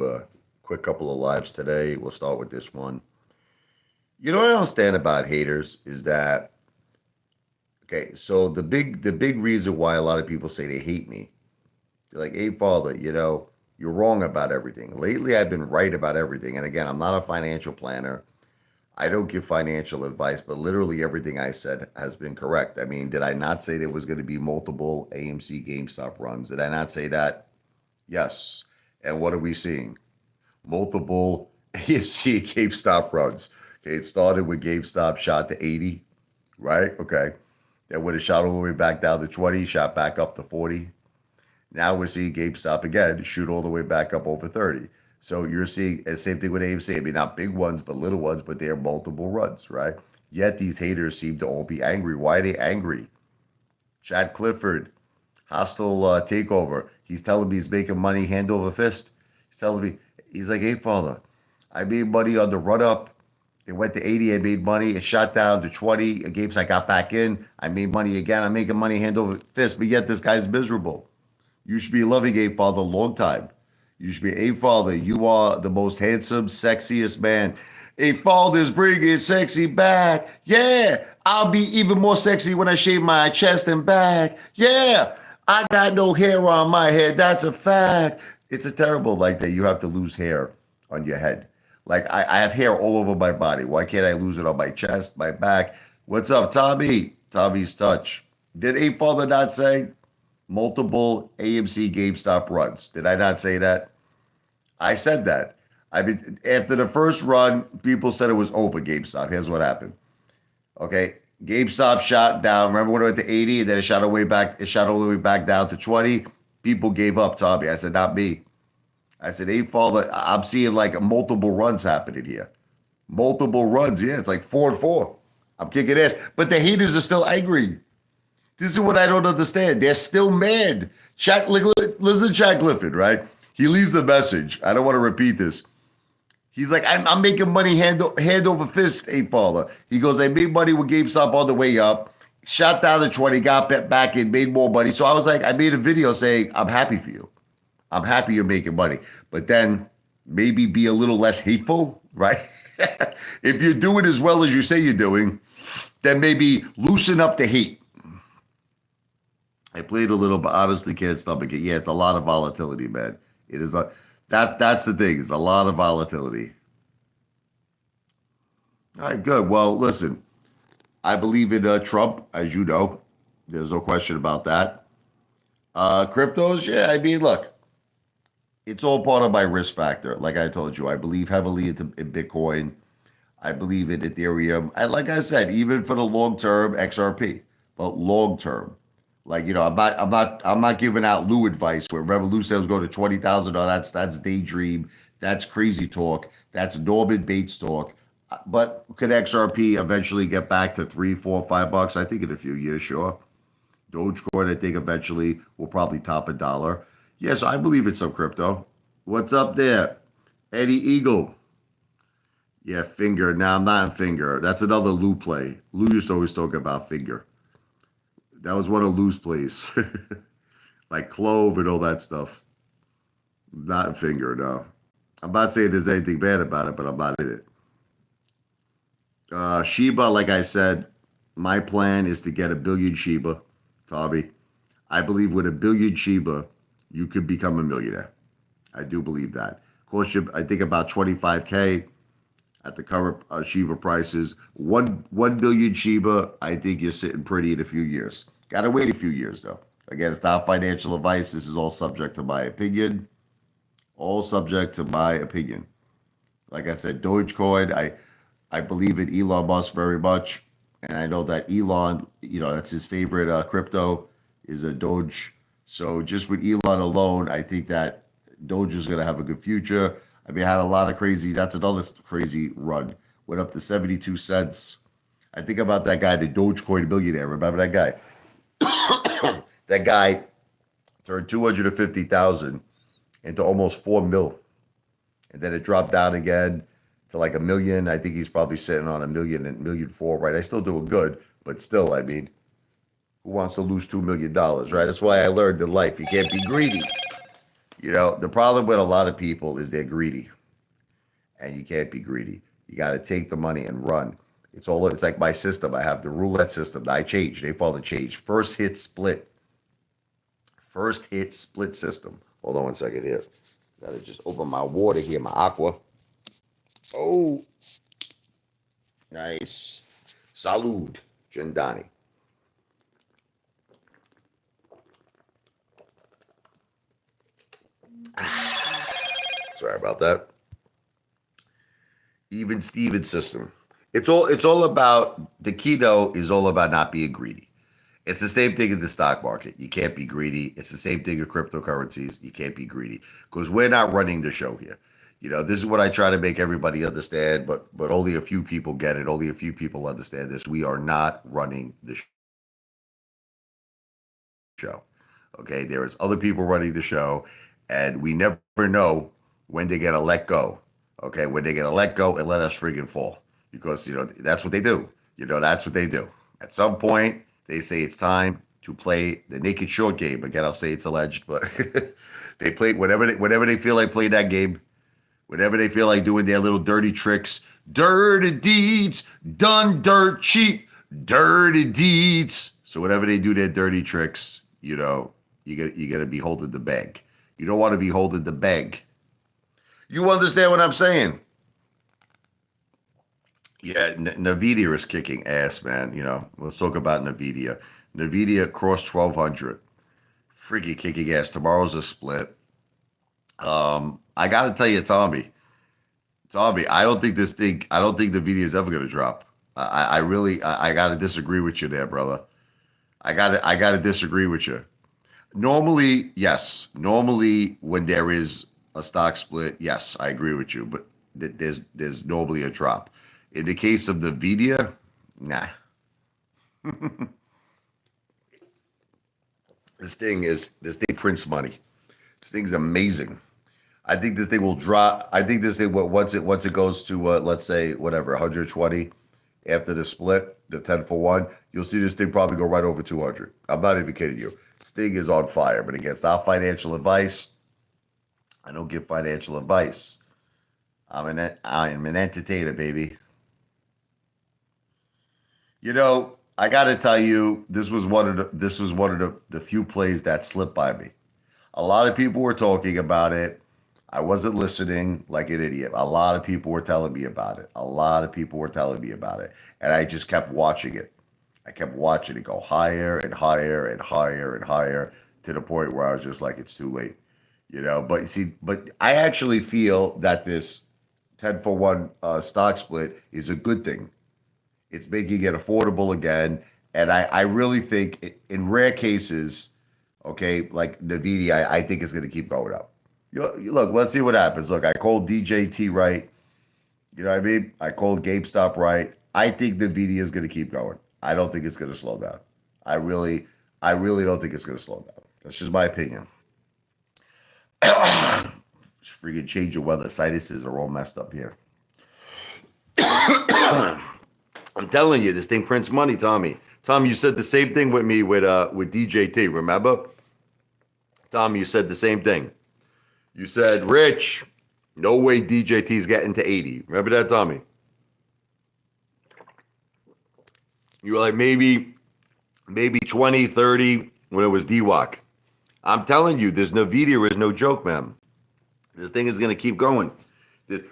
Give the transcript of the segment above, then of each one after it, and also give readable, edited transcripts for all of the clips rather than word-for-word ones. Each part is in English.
A quick couple of lives today. We'll start with this one. You know what I don't understand about haters is that okay, so the big reason why a lot of people say they hate me, they're like, hey father, you're wrong about everything. Lately I've been right about everything. And again, I'm not a financial planner. I don't give financial advice, but literally everything I said has been correct. I mean, did I not say there was going to be multiple AMC GameStop runs? Did I not say that? Yes. And what are we seeing? Multiple AMC GameStop runs. Okay, it started with GameStop shot to 80, right? Okay. Then when it shot all the way back down to 20, shot back up to 40. Now we're seeing GameStop again shoot all the way back up over 30. So you're seeing the same thing with AMC. I mean, not big ones, but little ones, but they're multiple runs, right? Yet these haters seem to all be angry. Why are they angry? Chad Clifford, hostile takeover. He's telling me he's making money hand over fist. He's telling me, he's like, hey, father, I made money on the run up. It went to 80. I made money. It shot down to 20. Games I got back in. I made money again. I'm making money hand over fist. But yet this guy's miserable. You should be loving Apefather a long time. You should be Apefather. You are the most handsome, sexiest man. Apefather's bringing sexy back. Yeah, I'll be even more sexy when I shave my chest and back. Yeah, I got no hair on my head. That's a fact. It's a terrible like that. You have to lose hair on your head. Like I have hair all over my body. Why can't I lose it on my chest, my back? What's up, Tommy? Tommy's touch. Did Apefather not say multiple AMC GameStop runs? Did I not say that? I said that. I mean, after the first run, people said it was over GameStop. Here's what happened. Okay, GameStop shot down. Remember when it went to 80 and then it shot all the way back down to 20? People gave up, Tommy. I said, not me. I said, Apefather, I'm seeing like multiple runs happening here. Multiple runs, yeah. It's like 4-4. I'm kicking ass. But the haters are still angry. This is what I don't understand. They're still mad. Listen to Chad Clifford, right? He leaves a message. I don't want to repeat this. He's like, I'm making money hand over fist, Apefather. He goes, I made money with GameStop on the way up, shot down to 20, got back in, made more money. So I was like, I made a video saying, I'm happy for you. I'm happy you're making money. But then maybe be a little less hateful, right? If you're doing as well as you say you're doing, then maybe loosen up the hate. I played a little, but honestly can't stomach it. Yeah, it's a lot of volatility, man. It is that's the thing. It's a lot of volatility. All right, good. Well, listen, I believe in Trump, as you know. There's no question about that. Cryptos, yeah. I mean, look, it's all part of my risk factor. Like I told you, I believe heavily in Bitcoin. I believe in Ethereum. And like I said, even for the long term, XRP, but long term. Like, I'm not giving out Lou advice where remember Lou said it was going to 20,000. No, that's daydream. That's crazy talk. That's Norman Bates talk. But could XRP eventually get back to $3, $4, $5? I think in a few years, sure. Dogecoin, I think eventually will probably top $1. Yes, I believe in some crypto. What's up there? Eddie Eagle. Yeah, Finger. Now I'm not in Finger. That's another Lou play. Lou used to always talk about Finger. That was one of Lou's plays. Like Clove and all that stuff. Not in Finger, no. I'm not saying there's anything bad about it, but I'm not in it. Shiba, like I said, my plan is to get 1 billion Shiba, Tommy. I believe with 1 billion Shiba, you could become a millionaire. I do believe that. Cost you, I think about 25K at the current Shiba prices. 1 billion Shiba, I think you're sitting pretty in a few years. Got to wait a few years, though. Again, it's not financial advice. This is all subject to my opinion. All subject to my opinion. Like I said, Dogecoin, I believe in Elon Musk very much. And I know that Elon, that's his favorite crypto is a Doge. So just with Elon alone, I think that Doge is going to have a good future. I mean, I had a lot of that's another crazy run. Went up to 72 cents. I think about that guy, the Dogecoin billionaire. Remember that guy? That guy turned 250,000 into almost 4 mil. And then it dropped down again to like 1 million. I think he's probably sitting on 1 million and 1.4 million, right? I still doing good, but still, I mean, who wants to lose $2 million, right? That's why I learned in life, you can't be greedy. The problem with a lot of people is they're greedy, and you can't be greedy. You got to take the money and run. It's like my system. I have the roulette system. I change. They follow the change. First hit split. First hit split system. Hold on one second here. Gotta just open my water here, my aqua. Oh, nice. Salud, Gendani. Sorry about that. Even Steven system. It's all about the keto is all about not being greedy. It's the same thing in the stock market. You can't be greedy. It's the same thing in cryptocurrencies. You can't be greedy because we're not running the show here. This is what I try to make everybody understand, but only a few people get it. Only a few people understand this. We are not running the show. Okay, there is other people running the show, and we never know when they're gonna let go. Okay, when they're gonna let go and let us friggin' fall because that's what they do. That's what they do. At some point, they say it's time to play the naked short game. Again, I'll say it's alleged, but they play whenever they feel like playing that game, whenever they feel like doing their little dirty tricks, dirty deeds, done dirt cheap, dirty deeds. So whenever they do their dirty tricks, you gotta be holding the bag. You don't want to be holding the bag. You understand what I'm saying? Yeah, Nvidia is kicking ass, man. Let's talk about Nvidia. Nvidia crossed 1,200. Freaking kicking ass. Tomorrow's a split. I got to tell you, Tommy, I don't think Nvidia is ever going to drop. I really got to disagree with you there, brother. I got to disagree with you. Normally, yes. Normally, when there is a stock split, yes, I agree with you. But there's normally a drop. In the case of Nvidia, nah. This thing prints money. This thing's amazing. I think this thing will drop. I think this thing once it goes to let's say whatever 120 after the split, the 10-for-1, you'll see this thing probably go right over 200. I'm not even kidding you. This thing is on fire. But against our financial advice, I don't give financial advice. I am an entertainer, baby. I got to tell you, this was one of the few plays that slipped by me. A lot of people were talking about it. I wasn't listening like an idiot. A lot of people were telling me about it. And I just kept watching it. I kept watching it go higher and higher and higher and higher to the point where I was just like, it's too late. But I actually feel that this 10-for-1 stock split is a good thing. It's making it affordable again. And I really think in rare cases, okay, like Nvidia, I think it's going to keep going up. Look, let's see what happens. Look, I called DJT right. You know what I mean? I called GameStop right. I think Nvidia is going to keep going. I don't think it's going to slow down. I really don't think it's going to slow down. That's just my opinion. Freaking change of weather. Sinuses are all messed up here. I'm telling you, this thing prints money, Tommy. Tom, you said the same thing with me with DJT, remember? Tom, you said the same thing. You said, Rich, no way DJT's getting to 80. Remember that, Tommy? You were like, maybe 20, 30 when it was DWAC. I'm telling you, this Nvidia is no joke, man. This thing is going to keep going.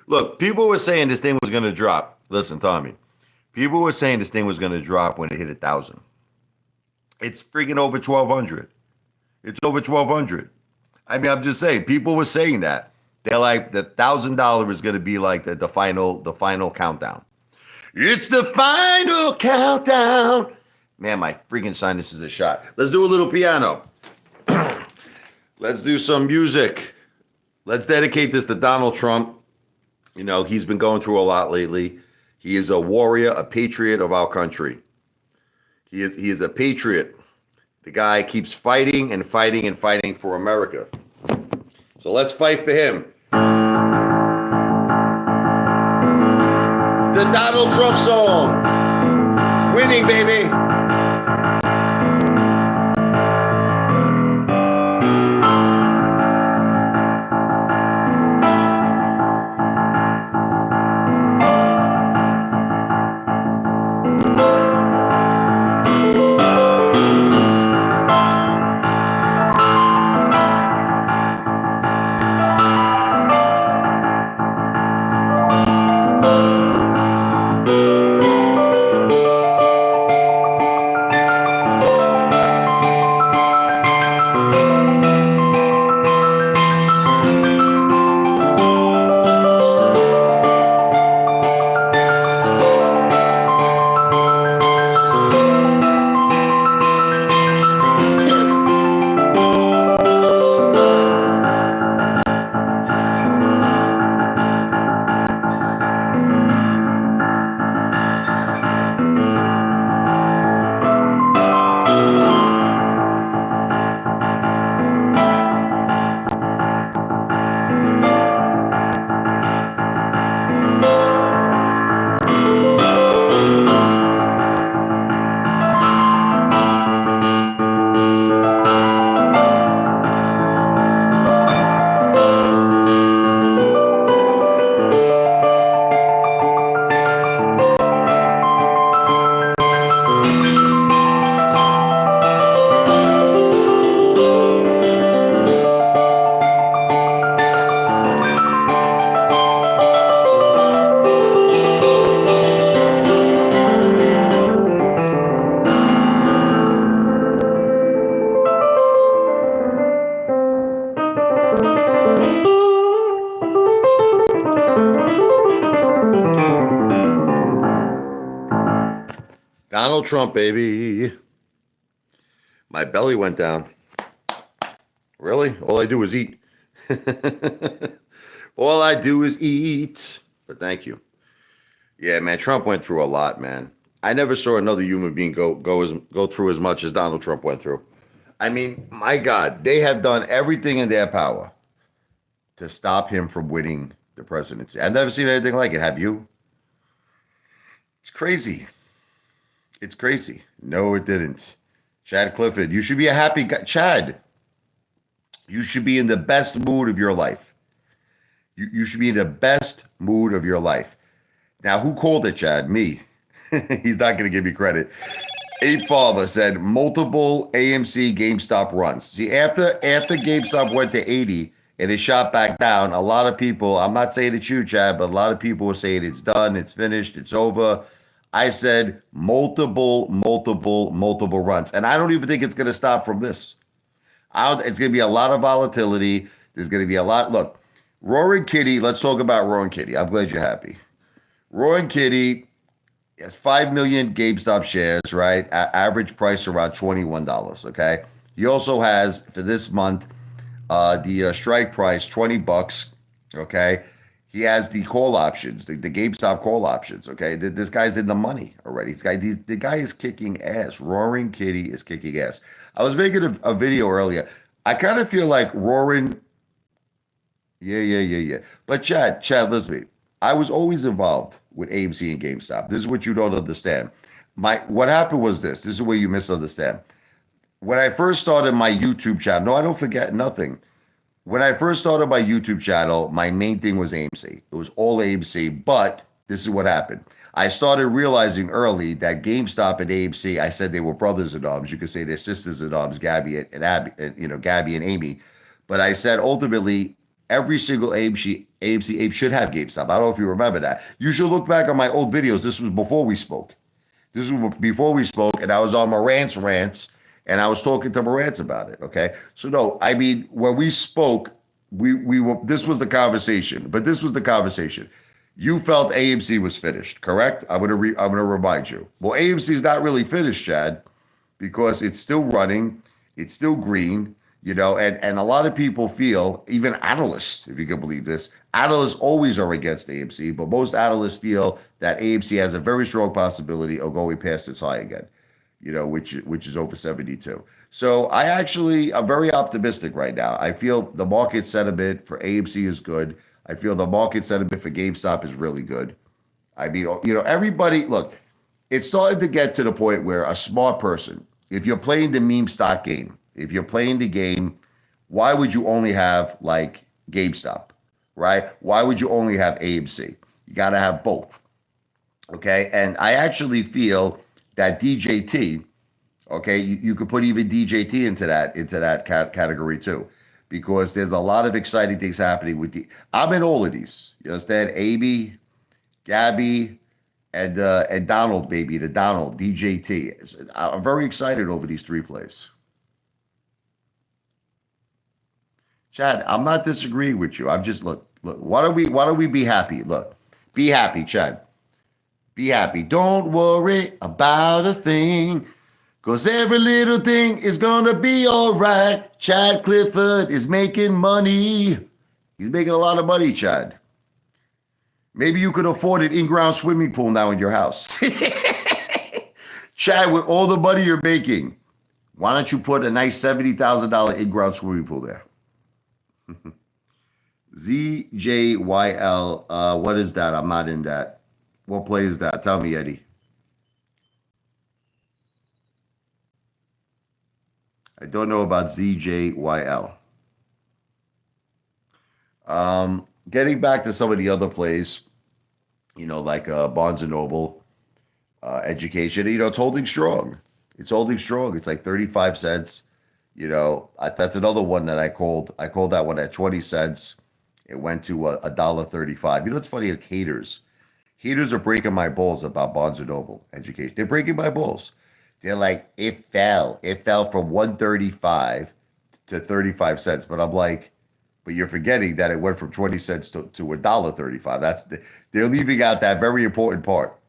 Look, people were saying this thing was going to drop. Listen, Tommy. People were saying this thing was going to drop when it hit 1,000. It's freaking over 1,200. It's over 1,200. I mean, I'm just saying. People were saying that. They're like, the $1,000 is going to be like the final countdown. It's the final countdown. Man, my freaking sinuses are shot. Let's do a little piano. Let's do some music. Let's dedicate this to Donald Trump. He's been going through a lot lately. He is a warrior, a patriot of our country. He is a patriot. The guy keeps fighting and fighting and fighting for America. So let's fight for him. The Donald Trump song. Winning, baby. Donald Trump, baby. My belly went down. Really? All I do is eat. All I do is eat. But thank you. Yeah, man. Trump went through a lot, man. I never saw another human being go through as much as Donald Trump went through. I mean, my God, they have done everything in their power to stop him from winning the presidency. I've never seen anything like it. Have you? It's crazy. It's crazy. No, it didn't. Chad Clifford, you should be a happy guy. Chad, you should be in the best mood of your life. You should be in the best mood of your life. Now, who called it, Chad? Me. He's not going to give me credit. Apefather said multiple AMC GameStop runs. See, after GameStop went to 80 and it shot back down, a lot of people, I'm not saying it's you, Chad, but a lot of people were saying it's done, it's finished, it's over. I said multiple runs. And I don't even think it's going to stop from this. It's going to be a lot of volatility. There's going to be a lot. Look, Roaring Kitty, let's talk about Roaring Kitty. I'm glad you're happy. Roaring Kitty has 5 million GameStop shares, right? Average price around $21, okay? He also has, for this month, the strike price, $20, okay? He has the call options, the GameStop call options, okay? This guy's in the money already. The guy is kicking ass. Roaring Kitty is kicking ass. I was making a video earlier. I kind of feel like Roaring, yeah. But Chad, listen to me. I was always involved with AMC and GameStop. This is what you don't understand. What happened was this. This is where you misunderstand. When I first started my YouTube channel, no, I don't forget nothing. When I first started my YouTube channel, my main thing was AMC. It was all AMC, but this is what happened. I started realizing early that GameStop and AMC, I said they were brothers in arms. You could say they're sisters in arms, Gabby and Abby, Gabby and Amy. But I said ultimately, every single AMC ape should have GameStop. I don't know if you remember that. You should look back on my old videos. This was before we spoke. And I was on Morant's, and I was talking to Morant's about it. Okay, so no, I mean when we spoke, we were. This was the conversation. You felt AMC was finished, correct? I'm gonna remind you. Well, AMC is not really finished, Chad, because it's still running. It's still green. And a lot of people feel, even analysts, if you can believe this, analysts always are against AMC, but most analysts feel that AMC has a very strong possibility of going past its high again, which is over 72. So I'm very optimistic right now. I feel the market sentiment for AMC is good. I feel the market sentiment for GameStop is really good. I mean, everybody, look, it's starting to get to the point where a smart person, if you're playing the meme stock game, if you're playing the game, why would you only have like GameStop, right? Why would you only have AMC? You got to have both, okay? And I actually feel that DJT, okay, you could put even DJT into that category too, because there's a lot of exciting things happening with I'm in all of these. You understand? Amy, Gabby, and Donald, baby, the Donald, DJT. I'm very excited over these three plays. Chad, I'm not disagreeing with you. I'm just look. Why don't we be happy? Look, be happy, Chad. Be happy. Don't worry about a thing, cause every little thing is gonna be all right. Chad Clifford is making money. He's making a lot of money, Chad. Maybe you could afford an in-ground swimming pool now in your house. Chad, with all the money you're making, why don't you put a nice $70,000 in-ground swimming pool there? ZJYL, what is that? I'm not in that. What play is that? Tell me, Eddie. I don't know about ZJYL. Getting back to some of the other plays, like Barnes & Noble, education, it's holding strong. It's like 35 cents. That's another one that I called. I called that one at 20 cents. It went to $1.35. It's funny, like haters are breaking my balls about Barnes & Noble education. They're breaking my balls. They're like, it fell from 135 to 35 cents. But I'm like, but you're forgetting that it went from 20 cents to $1.35. They're leaving out that very important part.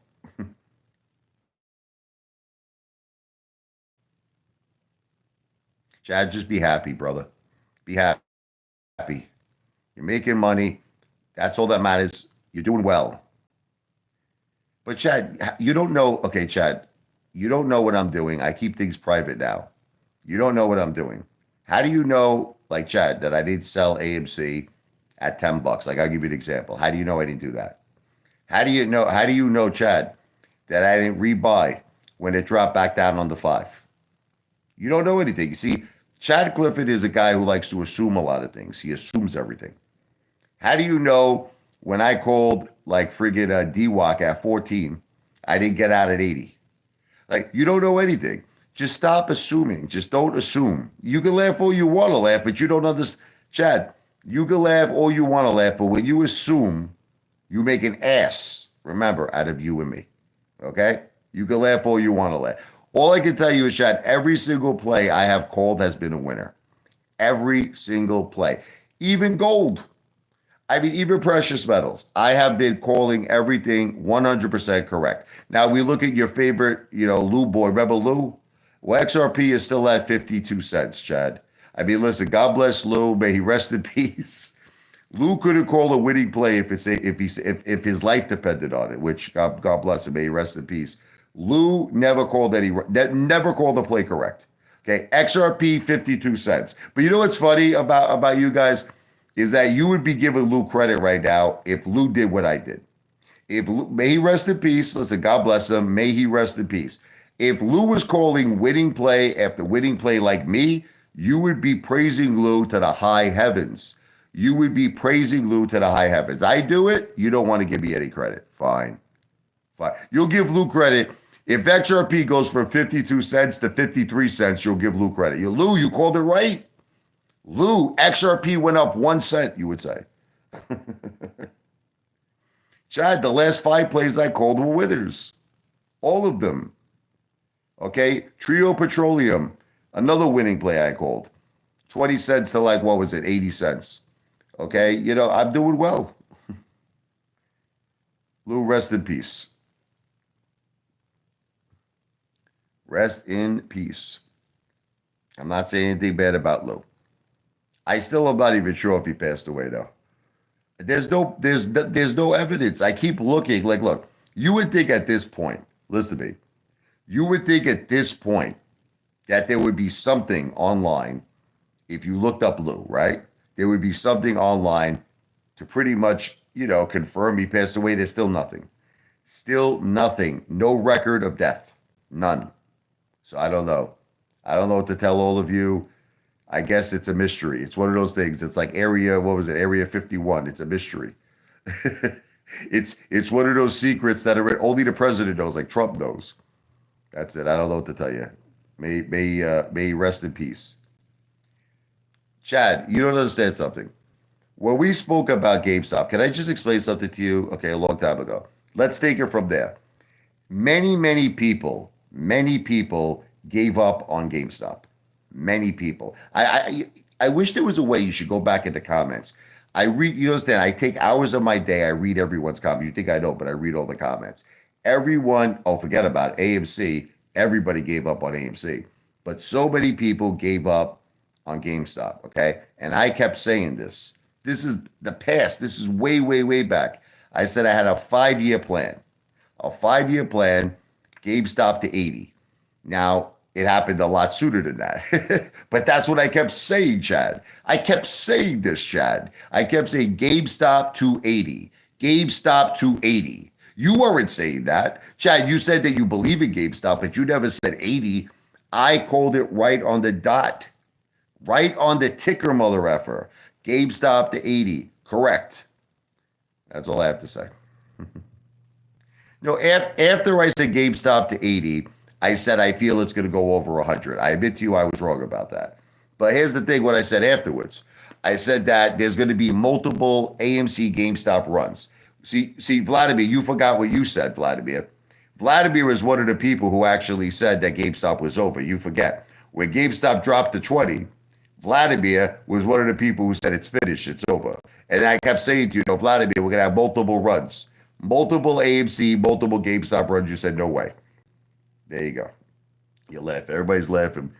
Chad, just be happy, brother. Be happy. You're making money. That's all that matters. You're doing well. But Chad, you don't know. Okay, Chad, you don't know what I'm doing. I keep things private now. You don't know what I'm doing. How do you know, like Chad, that I didn't sell AMC at $10? Like I'll give you an example. How do you know I didn't do that? How do you know? How do you know, Chad, that I didn't rebuy when it dropped back down on the five? You don't know anything. You see, Chad Clifford is a guy who likes to assume a lot of things. He assumes everything. How do you know when I called like friggin' DWAC at 14, I didn't get out at 80? Like, you don't know anything. Just stop assuming. Just don't assume. You can laugh all you want to laugh, but you don't understand. Chad, you can laugh all you want to laugh, but when you assume, you make an ass, remember, out of you and me. Okay? You can laugh all you want to laugh. All I can tell you is, Chad, every single play I have called has been a winner. Every single play. Even gold. I mean, even precious metals. I have been calling everything 100% correct. Now we look at your favorite, Lou boy. Remember Lou? Well, XRP is still at 52 cents, Chad. I mean, listen, God bless Lou. May he rest in peace. Lou couldn't call a winning play if his life depended on it, which God bless him. May he rest in peace. Lou never called a play correct. Okay, XRP 52 cents. But you know what's funny about you guys? Is that you would be giving Lou credit right now if Lou did what I did. May he rest in peace. Listen, God bless him. May he rest in peace. If Lou was calling winning play after winning play like me, you would be praising Lou to the high heavens. You would be praising Lou to the high heavens. I do it. You don't want to give me any credit. Fine. You'll give Lou credit. If XRP goes from 52 cents to 53 cents, you'll give Lou credit. Lou, you called it right. Lou, XRP went up 1 cent, you would say. Chad, the last 5 plays I called were winners. All of them. Okay? Trio Petroleum, another winning play I called. 20 cents to 80 cents. Okay? I'm doing well. Lou, rest in peace. Rest in peace. I'm not saying anything bad about Lou. I still am not even sure if he passed away though. There's no evidence. I keep looking. Look, you would think at this point, listen to me, you would think at this point that there would be something online if you looked up Lou, right? There would be something online to pretty much, confirm he passed away. There's still nothing. Still nothing. No record of death. None. So I don't know. I don't know what to tell all of you. I guess it's a mystery. It's one of those things. It's like Area 51. It's a mystery. It's one of those secrets that only the president knows, like Trump knows. That's it. I don't know what to tell you. May he rest in peace. Chad, you don't understand something. When we spoke about GameStop, can I just explain something to you? Okay, a long time ago. Let's take it from there. Many people gave up on GameStop. Many people. I wish there was a way you should go back in the comments. I read, you understand, I take hours of my day, I read everyone's comment. You think I don't, but I read all the comments. Everyone, forget about AMC. Everybody gave up on AMC. But so many people gave up on GameStop, okay? And I kept saying this. This is the past. This is way back. I said I had a 5-year plan. A 5-year plan, GameStop to 80. Now, it happened a lot sooner than that. But that's what I kept saying, Chad. I kept saying this, Chad. I kept saying GameStop to 80. GameStop to 80. You weren't saying that. Chad, you said that you believe in GameStop, but you never said 80. I called it right on the dot. Right on the ticker, mother effer. GameStop to 80. Correct. That's all I have to say. No, after I said GameStop to 80, I said I feel it's going to go over 100. I admit to you I was wrong about that. But here's the thing, what I said afterwards. I said that there's going to be multiple AMC GameStop runs. See, Vladimir, you forgot what you said, Vladimir. Vladimir is one of the people who actually said that GameStop was over. You forget. When GameStop dropped to 20, Vladimir was one of the people who said it's finished, it's over. And I kept saying to you, Vladimir, we're going to have multiple runs. Multiple AMC, multiple GameStop runs. You said, no way. There you go. You laugh. Everybody's laughing.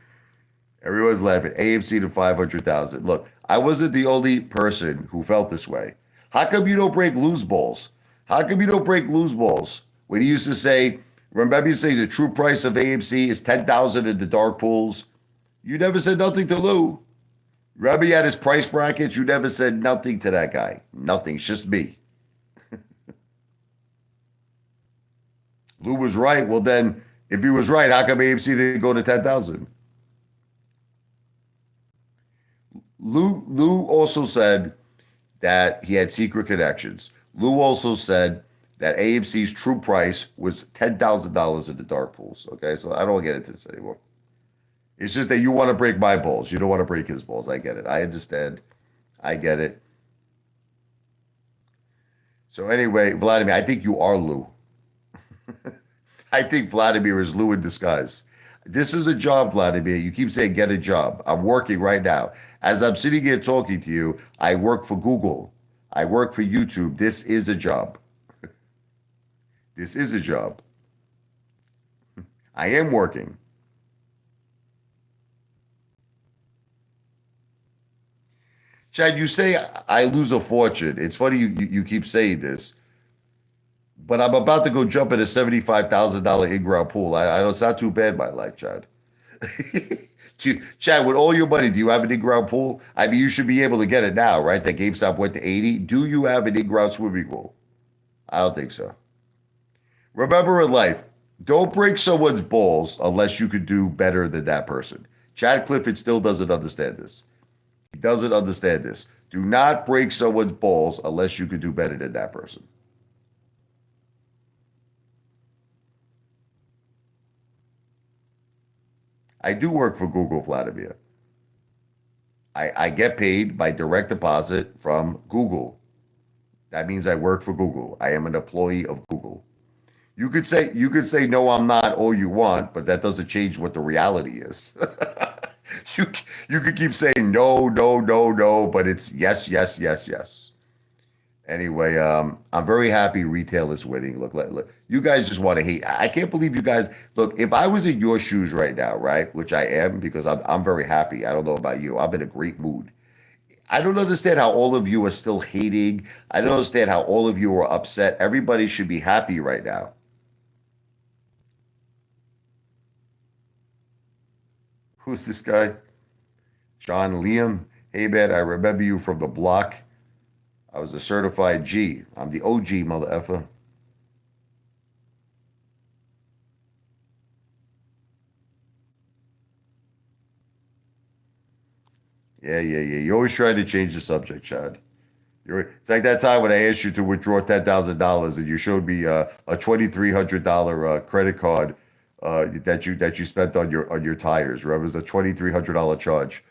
Everyone's laughing. AMC to 500,000. Look, I wasn't the only person who felt this way. How come you don't break loose balls? How come you don't break loose balls? When he used to say, remember you say the true price of AMC is 10,000 in the dark pools? You never said nothing to Lou. Remember he had his price brackets? You never said nothing to that guy. Nothing. It's just me. Lou was right. Well, then, if he was right, how come AMC didn't go to 10,000? Lou also said that he had secret connections. Lou also said that AMC's true price was $10,000 in the dark pools. Okay, so I don't want to get into this anymore. It's just that you want to break my balls. You don't want to break his balls. I get it. I understand. I get it. So anyway, Vladimir, I think you are Lou. I think Vladimir is Lou in disguise. This is a job, Vladimir. You keep saying get a job. I'm working right now. As I'm sitting here talking to you, I work for Google. I work for YouTube. This is a job. This is a job. I am working. Chad, you say I lose a fortune. It's funny you keep saying this, but I'm about to go jump in a $75,000 in-ground pool. I don't sound too bad in my life, Chad. Chad, with all your money, do you have an in-ground pool? I mean, you should be able to get it now, right? That GameStop went to 80. Do you have an in-ground swimming pool? I don't think so. Remember in life, don't break someone's balls unless you could do better than that person. Chad Clifford still doesn't understand this. He doesn't understand this. Do not break someone's balls unless you could do better than that person. I do work for Google, Vladimir. I get paid by direct deposit from Google. That means I work for Google. I am an employee of Google. You could say no, I'm not all you want, but that doesn't change what the reality is. You could keep saying no, no, no, no, but it's yes, yes, yes, yes. Anyway, I'm very happy retail is winning. Look, you guys just want to hate. I can't believe you guys. Look, if I was in your shoes right now, right, which I am because I'm very happy. I don't know about you. I'm in a great mood. I don't understand how all of you are still hating. I don't understand how all of you are upset. Everybody should be happy right now. Who's this guy? John Liam. Hey, man, I remember you from the block. I was a certified G. I'm the OG, mother effer. Yeah. You're always trying to change the subject, Chad. It's like that time when I asked you to withdraw $10,000 and you showed me a $2,300 credit card that you spent on your tires. Remember, it was a $2,300 charge.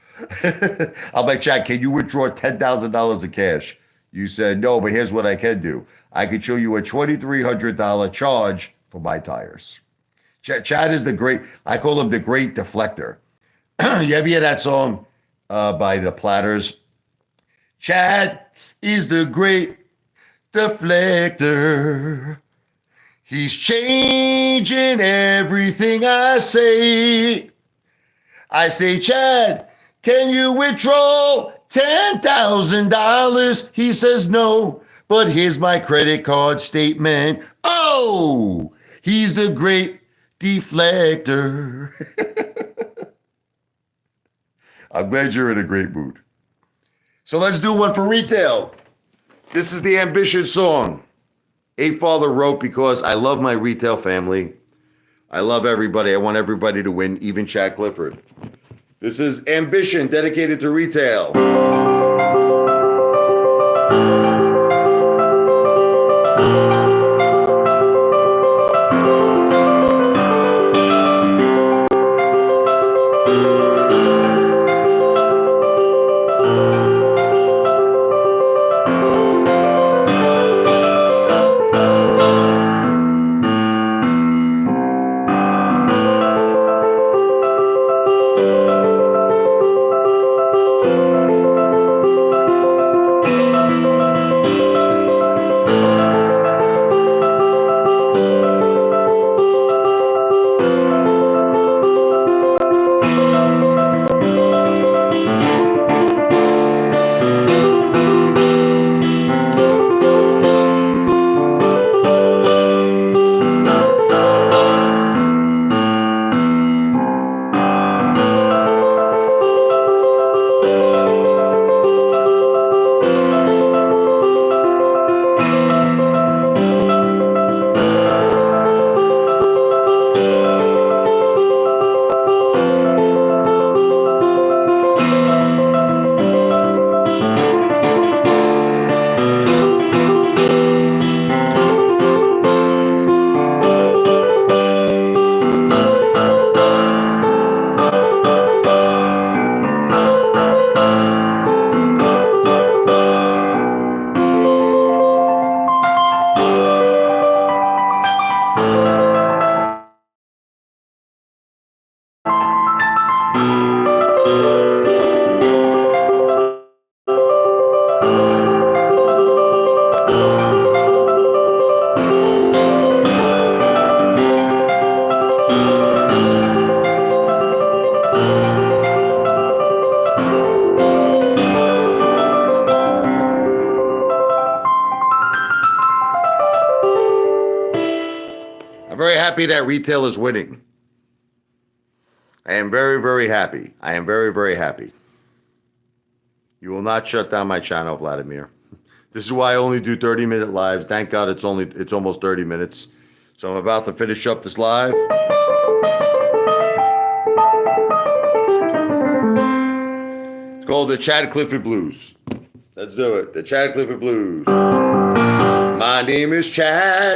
I'm like, Chad, can you withdraw $10,000 in cash? You said no, but here's what I can do. I could show you a $2,300 charge for my tires. Chad is the great. I call him the great deflector. You ever hear that song by the Platters? Chad is the great deflector. He's changing everything I say. I say, Chad, can you withdraw $10,000? He says no, but here's my credit card statement. Oh, he's the great deflector. I'm glad you're in a great mood. So let's do one for retail. This is the Ambition song. Apefather wrote because I love my retail family. I love everybody. I want everybody to win, even Chad Clifford. This is Ambition, dedicated to retail. very happy that retail is winning. I am very, very happy. I am very, very happy. You will not shut down my channel, Vladimir. This is why I only do 30-minute lives. Thank God it's almost 30 minutes. So I'm about to finish up this live. It's called the Chad Clifford Blues. Let's do it. The Chad Clifford Blues. My name is Chad.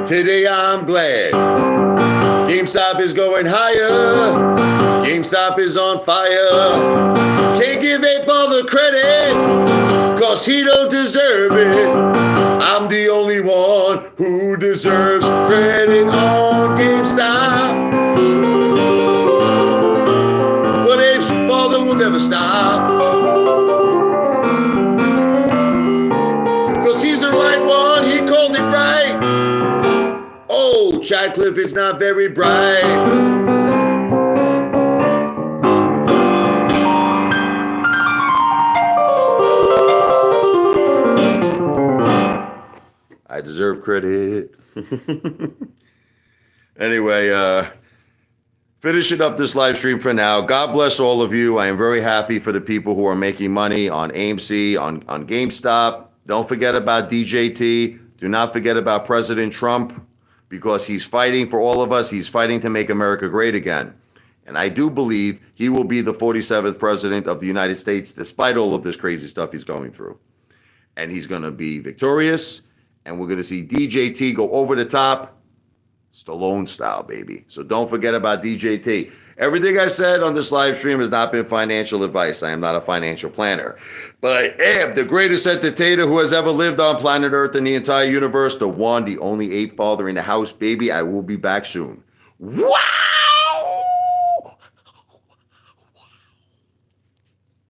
Today I'm glad. GameStop is going higher. GameStop is on fire. Can't give Apefather credit, cause he don't deserve it. I'm the only one who deserves credit on GameStop. But Apefather will never stop, cause he's the right one, he called it right. Oh, Chad Clifford's not very bright. I deserve credit. Anyway, finishing up this live stream for now. God bless all of you. I am very happy for the people who are making money on AMC, on GameStop. Don't forget about DJT. Do not forget about President Trump, because he's fighting for all of us. He's fighting to make America great again. And I do believe he will be the 47th president of the United States, despite all of this crazy stuff he's going through. And he's going to be victorious. And we're going to see DJT go over the top, Stallone style, baby. So don't forget about DJT. Everything I said on this live stream has not been financial advice. I am not a financial planner. But I am the greatest entertainer who has ever lived on planet Earth and the entire universe. The one, the only Apefather in the house, baby. I will be back soon. Wow!